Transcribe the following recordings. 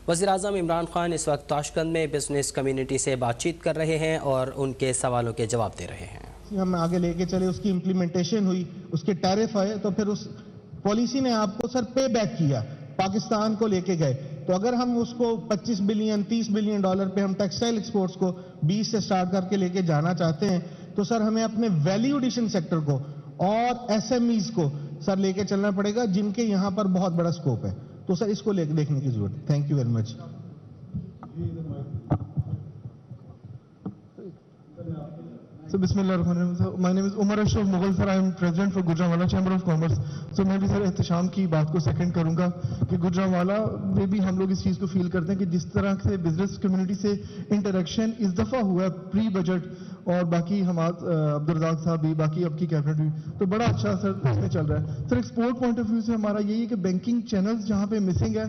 وزیراعظم عمران خان اس وقت تاشقند میں بزنس کمیونٹی سے بات چیت کر رہے ہیں اور ان کے سوالوں کے جواب دے رہے ہیں۔ ہم آگے لے کے چلے، اس کی امپلیمنٹیشن ہوئی، اس کے ٹیرف آئے، تو پھر اس پالیسی نے آپ کو سر پے بیک کیا، پاکستان کو لے کے گئے۔ تو اگر ہم اس کو 25 بلین 30 بلین ڈالر پہ ہم ٹیکسٹائل ایکسپورٹس کو 20 سے سٹارٹ کر کے لے کے جانا چاہتے ہیں، تو سر ہمیں اپنے ویلیو ایڈیشن سیکٹر کو اور ایس ایم ایز کو سر لے کے چلنا پڑے گا، جن کے یہاں پر بہت بڑا سکوپ ہے۔ تو سر اس کو لے کے دیکھنے کی ضرورت ہے۔ Thank you very much. So Bismillahirrahmanirrahim. My name is Umar Ashraf Mughal sir. I am president for Gujranwala Chamber of Commerce. So میں بھی سر احتشام کی بات کو سیکنڈ کروں گا کہ گجرانوالا میں بھی ہم لوگ اس چیز کو فیل کرتے ہیں کہ جس طرح سے بزنس کمیونٹی سے انٹریکشن اس دفعہ ہوا ہے پری بجٹ، اور باقی ہمارے عبدالرزاق صاحب بھی، باقی اب کی کیبنٹ بھی، تو بڑا اچھا سر اس میں چل رہا ہے۔ سر ایکسپورٹ پوائنٹ آف ویو سے ہمارا یہی ہے کہ بینکنگ چینلز جہاں پہ مسنگ ہے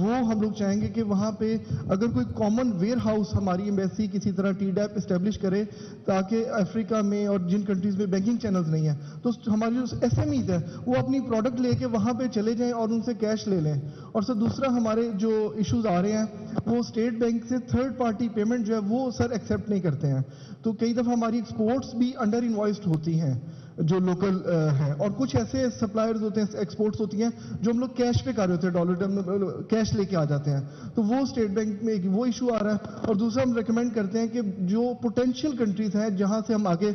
وہ ہم لوگ چاہیں گے کہ وہاں پہ اگر کوئی کامن ویئر ہاؤس ہماری ایمبیسی کسی طرح ٹی ڈیپ اسٹیبلش کرے، تاکہ افریقہ میں اور جن کنٹریز میں بینکنگ چینلز نہیں ہیں تو ہماری جو ایس ایم ایز ہے وہ اپنی پروڈکٹ لے کے وہاں پہ چلے جائیں اور ان سے کیش لے لیں۔ اور سر دوسرا ہمارے جو ایشوز آ رہے ہیں وہ اسٹیٹ بینک سے تھرڈ پارٹی پیمنٹ جو ہے وہ سر ایکسیپٹ نہیں کرتے ہیں، تو کئی دفعہ ہماری ایکسپورٹس بھی انڈر انوائسڈ ہوتی ہیں جو لوکل ہیں، اور کچھ ایسے سپلائرز ہوتے ہیں، ایکسپورٹس ہوتی ہیں جو ہم لوگ کیش پہ کر رہے ہوتے ہیں، ڈالر کیش لے کے آ جاتے ہیں، تو وہ اسٹیٹ بینک میں وہ ایشو آ رہا ہے۔ اور دوسرا ہم ریکمینڈ کرتے ہیں کہ جو پوٹینشیل کنٹریز ہیں جہاں سے ہم آگے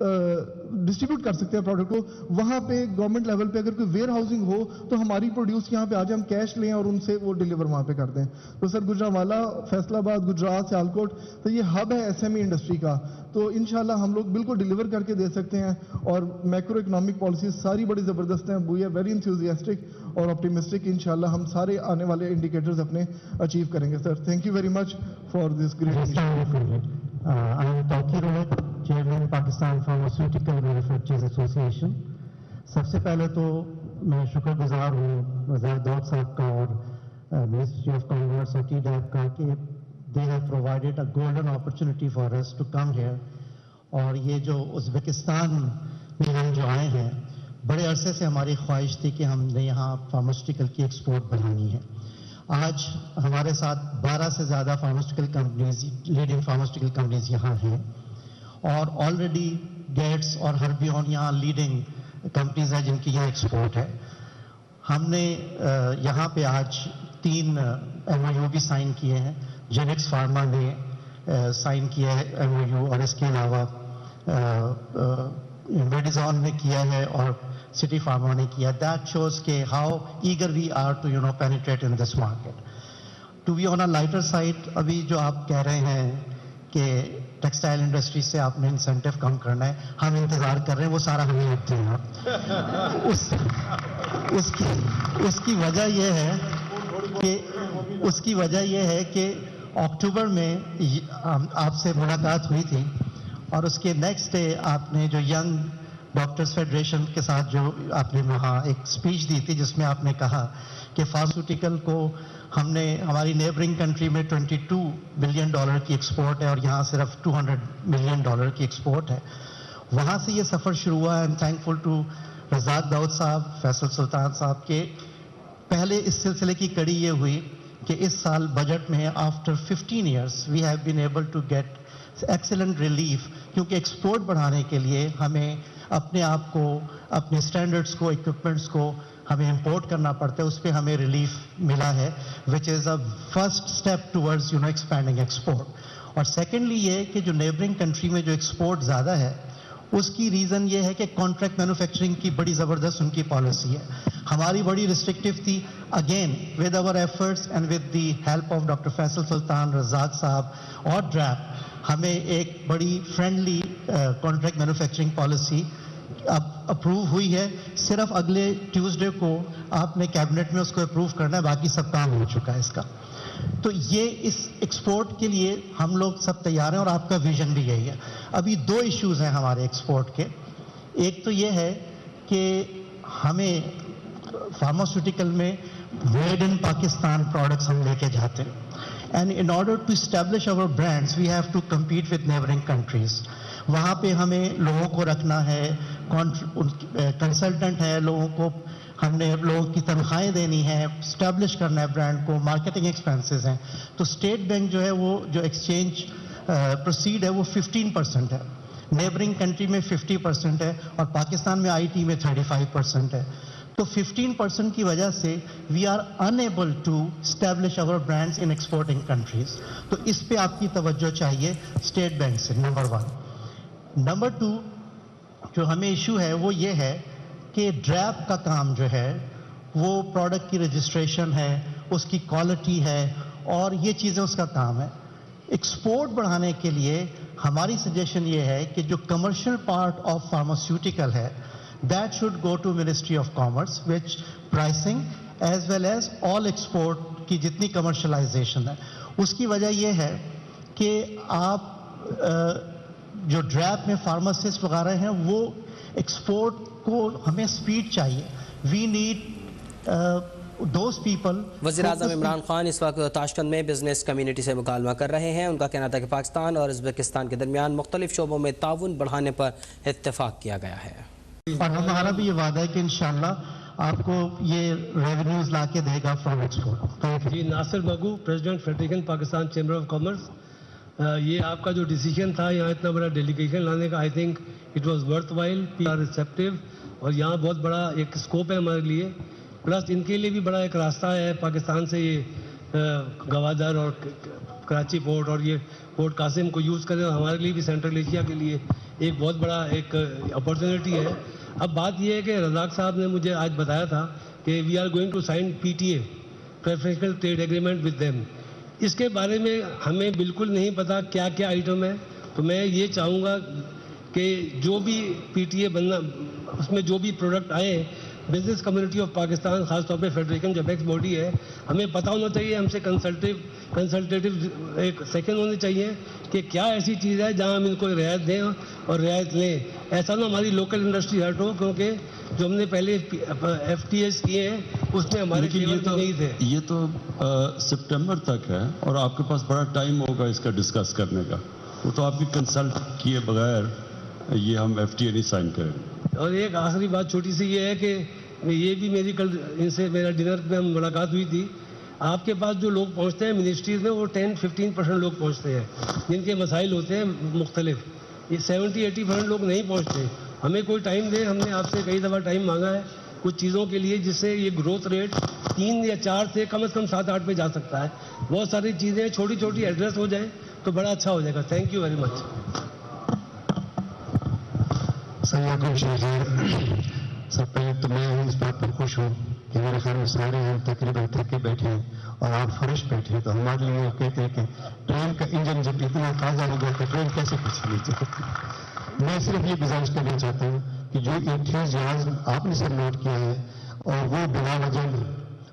ڈسٹریبیوٹ کر سکتے ہیں پروڈکٹ کو، وہاں پہ گورنمنٹ لیول پہ اگر کوئی ویئر ہاؤسنگ ہو تو ہماری پروڈیوس یہاں پہ آ جائے، ہم کیش لیں اور ان سے وہ ڈیلیور وہاں پہ کر دیں۔ تو سر گجرانوالا، فیصل آباد، گجرات، سیالکوٹ، تو یہ ہب ہے ایس ایم ای انڈسٹری کا، تو انشاءاللہ ہم لوگ بالکل ڈیلیور کر کے دے سکتے ہیں۔ اور میکرو اکنامک پالیسیز ساری بڑی زبردست ہیں، وی آر ویری انتھوزیاسٹک اور آپٹیمسٹک، انشاءاللہ ہم سارے آنے والے انڈیکیٹرز اپنے اچیو کریں گے۔ Sir thank you very much for this great. I am Tawqir Ahmed, Chairman Pakistan Pharmaceutical Manufacturers Association. سب سے پہلے تو میں شکر گزار ہوں رزاق داؤد صاحب کا اور منسٹری آف کامرس اور ٹی ڈیپ کا کہ they have provided a golden opportunity for us to come here. اور یہ جو ازبکستان میں ہم جو آئے ہیں، بڑے عرصے سے ہماری خواہش تھی کہ ہم نے یہاں فارماسیوٹیکل کی ایکسپورٹ بڑھانی ہے۔ آج ہمارے ساتھ 12 سے زیادہ pharmaceutical companies, leading pharmaceutical companies یہاں ہیں، اور آلریڈی گیٹس اور ہربیون یہاں لیڈنگ کمپنیز ہیں جن کی یہاں ایکسپورٹ ہے۔ ہم نے یہاں پہ آج 3 ایم او یو بھی سائن کیے ہیں۔ جینکس فارما نے سائن کیا ہے ایم او یو، اور اس کے علاوہ میڈیزون نے کیا ہے اور سٹی فارما نے کیا۔ دیٹ شوز کہ how eager we are to penetrate in this market. To be on a lighter side، ابھی جو آپ کہہ رہے ہیں کہ ٹیکسٹائل انڈسٹری سے آپ نے انسینٹیو کم کرنا ہے، ہم انتظار کر رہے ہیں وہ سارا ہمیں لگتے ہیں۔ اس کی وجہ یہ ہے کہ اکتوبر میں آپ سے ملاقات ہوئی تھی، اور اس کے نیکسٹ ڈے آپ نے جو ینگ ڈاکٹرز فیڈریشن کے ساتھ جو آپ نے وہاں ایک اسپیچ دی تھی جس میں آپ نے کہا کہ فارماسیوٹیکل کو ہم نے ہماری نیبرنگ کنٹری میں $22 بلین کی ایکسپورٹ ہے اور یہاں صرف $200 ملین کی ایکسپورٹ ہے۔ وہاں سے یہ سفر شروع ہوا ہے۔ تھینکفل ٹو رزاق داؤد صاحب، فیصل سلطان صاحب کے پہلے اس سلسلے کی کڑی یہ ہوئی کہ اس سال بجٹ میں after 15 years we have been able to get excellent relief, کیونکہ ایکسپورٹ بڑھانے کے لیے ہمیں اپنے آپ کو، اپنے اسٹینڈرڈس کو، اکوپمنٹس کو ہمیں امپورٹ کرنا پڑتا ہے، اس پہ ہمیں ریلیف ملا ہے، which is a first step towards expanding export. اور سیکنڈلی یہ کہ جو نیبرنگ کنٹری میں جو ایکسپورٹ زیادہ ہے اس کی ریزن یہ ہے کہ کانٹریکٹ مینوفیکچرنگ کی بڑی زبردست ان کی پالیسی ہے۔ ہماری بڑی ریسٹرکٹیو تھی، again with our efforts and with the help of doctor Faisal Sultan, Razzaq صاحب اور ڈریپ، ہمیں ایک بڑی فرینڈلی کانٹریکٹ مینوفیکچرنگ پالیسی اب اپروو ہوئی ہے۔ صرف اگلے ٹیوزڈے کو آپ نے کیبنٹ میں اس کو اپروو کرنا ہے، باقی سب کام ہو چکا ہے اس کا۔ تو یہ اس ایکسپورٹ کے لیے ہم لوگ سب تیار ہیں، اور آپ کا ویژن بھی یہی ہے۔ ابھی 2 ایشوز ہیں ہمارے ایکسپورٹ کے۔ ایک تو یہ ہے کہ ہمیں فارماسیوٹیکل میں میڈ ان پاکستان پروڈکٹس ہم لے کے جاتے ہیں، and in order to establish our brands we have to compete with neighbouring countries. وہاں پہ ہمیں لوگوں کو رکھنا ہے، کنسلٹنٹ ہے، لوگوں کو ہم نے لوگوں کی تنخواہیں دینی ہے, اسٹیبلش کرنا ہے برانڈ کو, مارکیٹنگ ایکسپینسز ہیں. تو اسٹیٹ بینک جو ہے وہ جو ایکسچینج پروسیڈ ہے وہ 15% ہے, نیبرنگ کنٹری میں 50% ہے, اور پاکستان میں آئی ٹی میں 35% ہے. تو 15% کی وجہ سے we are enable to establish our brands in exporting countries. تو اس پہ آپ کی توجہ چاہیے اسٹیٹ بینک سے, نمبر 1. نمبر 2 جو ہمیں ایشو ہے وہ یہ ہے کہ ڈریپ کا کام جو ہے وہ پروڈکٹ کی رجسٹریشن ہے, اس کی کوالٹی ہے, اور یہ چیزیں اس کا کام ہے. ایکسپورٹ بڑھانے کے لیے ہماری سجیشن یہ ہے کہ جو کمرشل پارٹ آف فارماسیوٹیکل ہے that should go to Ministry of Commerce, which pricing as well as all export کی جتنی commercialization ہے, اس کی وجہ یہ ہے کہ آپ جو ڈریپ میں فارماسسٹ وغیرہ ہیں وہ ایکسپورٹ کو ہمیں سپیڈ چاہیے. We need those people. وزیر اعظم عمران خان اس وقت تاشقند میں بزنس کمیونٹی سے مکالمہ کر رہے ہیں. ان کا کہنا تھا کہ پاکستان اور ازبکستان کے درمیان مختلف شعبوں میں تعاون بڑھانے پر اتفاق کیا گیا ہے, اور ہمارا بھی یہ وعدہ ہے کہ انشاءاللہ آپ کو یہ ریونیوز لا کے دے گا فرام ایکسپورٹ. جی, ناصر بگو, president federation Pakistan chamber of commerce. یہ آپ کا جو ڈیسیجن تھا یہاں اتنا بڑا ڈیلیگیشن لانے کا, I think it was worth while, P R receptive, اور یہاں بہت بڑا ایک اسکوپ ہے ہمارے لیے. پلس ان کے لیے بھی بڑا ایک راستہ ہے پاکستان سے, یہ گوادر اور کراچی پورٹ اور یہ پورٹ قاسم کو یوز کریں, اور ہمارے لیے بھی سینٹرل ایشیا کے لیے ایک بہت بڑا ایک اپرچونیٹی ہے. اب بات یہ ہے کہ رزاق صاحب نے مجھے آج بتایا تھا کہ we are going to sign PTA, preferential trade agreement with them. اس کے بارے میں ہمیں بالکل نہیں پتا کیا کیا آئٹم ہے. تو میں یہ چاہوں گا کہ جو بھی PTA بننا, اس میں جو بھی پروڈکٹ آئے, بزنس کمیونٹی آف پاکستان, خاص طور پہ فیڈریشن جو ایکس باڈی ہے, ہمیں پتہ ہونا چاہیے, ہم سے کنسلٹیٹیو ایک سیکنڈ ہونے چاہیے کہ کیا ایسی چیز ہے جہاں ہم ان کو رعایت دیں اور رعایت لیں. ایسا نہ ہماری لوکل انڈسٹری ہرٹ ہو, کیونکہ جو ہم نے پہلے FTAs کیے ہیں اس میں ہمارے نہیں تھے. یہ تو سپٹمبر تک ہے اور آپ کے پاس بڑا ٹائم ہوگا اس کا ڈسکس کرنے کا. وہ تو آپ کی کنسلٹ کیے بغیر یہ ہم FTA نہیں سائن کریں. اور ایک آخری بات چھوٹی سی یہ ہے کہ یہ بھی میری کل ان سے میرا ڈنر میں ملاقات ہوئی تھی. آپ کے پاس جو لوگ پہنچتے ہیں منسٹریز میں وہ 10-15% لوگ پہنچتے ہیں جن کے مسائل ہوتے ہیں مختلف. یہ 70-80% لوگ نہیں پہنچتے. ہمیں کوئی ٹائم دیں, ہم نے آپ سے کئی دفعہ ٹائم مانگا ہے کچھ چیزوں کے لیے جس سے یہ گروتھ ریٹ 3 یا 4 سے کم از کم 7-8 پہ جا سکتا ہے. بہت ساری چیزیں چھوٹی چھوٹی ایڈریس ہو جائیں تو بڑا اچھا ہو جائے گا. Thank you very much. سب پہلے تو میں اس بات پر خوش ہوں کہ میرے خیال میں سارے ہم تقریباً تھکے بیٹھے ہیں اور آپ فرش بیٹھے ہیں, تو ہمارے لیے وہ کہتے ہیں کہ ٹرین کا انجن جب اتنا تازہ ہو گیا تو ٹرین کیسے پیچھے نہیں چلتی. میں صرف یہ گزارش کرنا چاہتا ہوں کہ جو انٹھیس جہاز آپ نے سب نوٹ کیا ہے اور وہ بلا وجہ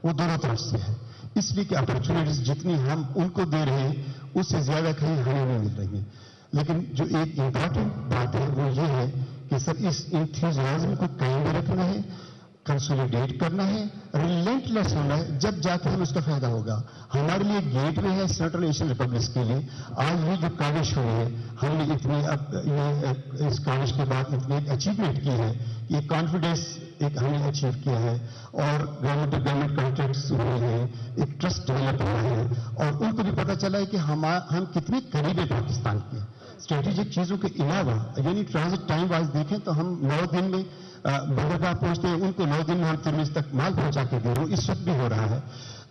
وہ دونوں طرف سے ہے, اس لیے کہ اپرچونیٹیز جتنی ہم ان کو دے رہے ہیں اس سے زیادہ کہیں ہمیں نہیں مل رہی ہے. لیکن جو ایک امپورٹنٹ بات ہے وہ یہ ہے کہ سر اس انتھوزیازم کو قائم بھی رکھنا ہے, کنسولیڈیٹ کرنا ہے, ریلینٹلیس ہونا ہے, جب جا کے ہمیں اس کا فائدہ ہوگا. ہمارے لیے گیٹ وے ہے سینٹرل ایشین ریپبلکس کے لیے. آج یہ جو کاوش ہوئی ہے, ہم نے اتنی اس کاوش کے بعد اتنی اچیومنٹ کی ہے, یہ کانفیڈینس ایک ہم نے اچیو کیا ہے, اور گورنمنٹ کانٹریکٹس ہوئے ہیں, ایک ٹرسٹ ڈیولپ ہوا ہے, اور ان کو بھی پتہ چلا ہے کہ ہم کتنے قریب ہیں پاکستان کے. اسٹریٹجک چیزوں کے علاوہ یعنی ٹرانزٹ ٹائم وائز دیکھیں تو ہم 9 دن میں بندرگاہ پہنچتے ہیں, ان کو 9 دن میں ہم ترمیز تک مال پہنچا کے دیں, وہ اس وقت بھی ہو رہا ہے.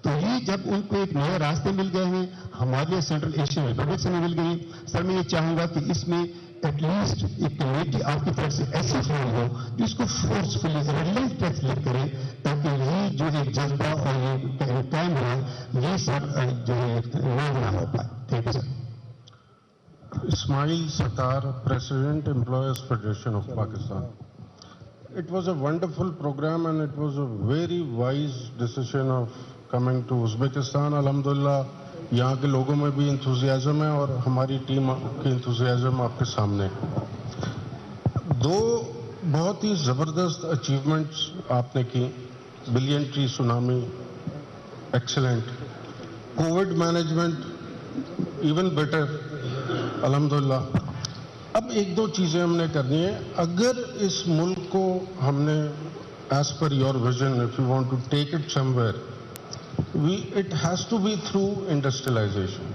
تو یہ جب ان کو ایک نئے راستے مل گئے ہیں, ہمارے لیے سینٹرل ایشین ریپبلک سے مل گئی. سر میں یہ چاہوں گا کہ اس میں ایٹ لیسٹ ایک کمیٹی آپ کی طرف سے ایسی فارم ہو جس کو فورسفلی ریلینٹلیس لے کرے, تاکہ یہ جو ایک جذبہ اور یہ ٹائم ہے یہ سر جو ہے نہ ہو پائے. Thank you sir. Ismail Sattar, President, Employers Federation of Pakistan. It was a wonderful program and it was a very wise decision of coming to Uzbekistan. Alhamdulillah, یہاں کے لوگوں میں بھی انتھوزیازم ہے اور ہماری ٹیم کی انتھوزیازم آپ کے سامنے. 2 بہت ہی زبردست اچیومنٹس آپ نے کی. Billion tree tsunami excellent, Covid management even better الحمدللہ. اب 1-2 چیزیں ہم نے کرنی ہے. اگر اس ملک کو ہم نے as per your vision, if you want to take it somewhere, it has to be through industrialization.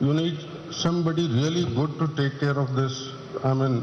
You need somebody really good to take care of this. I mean,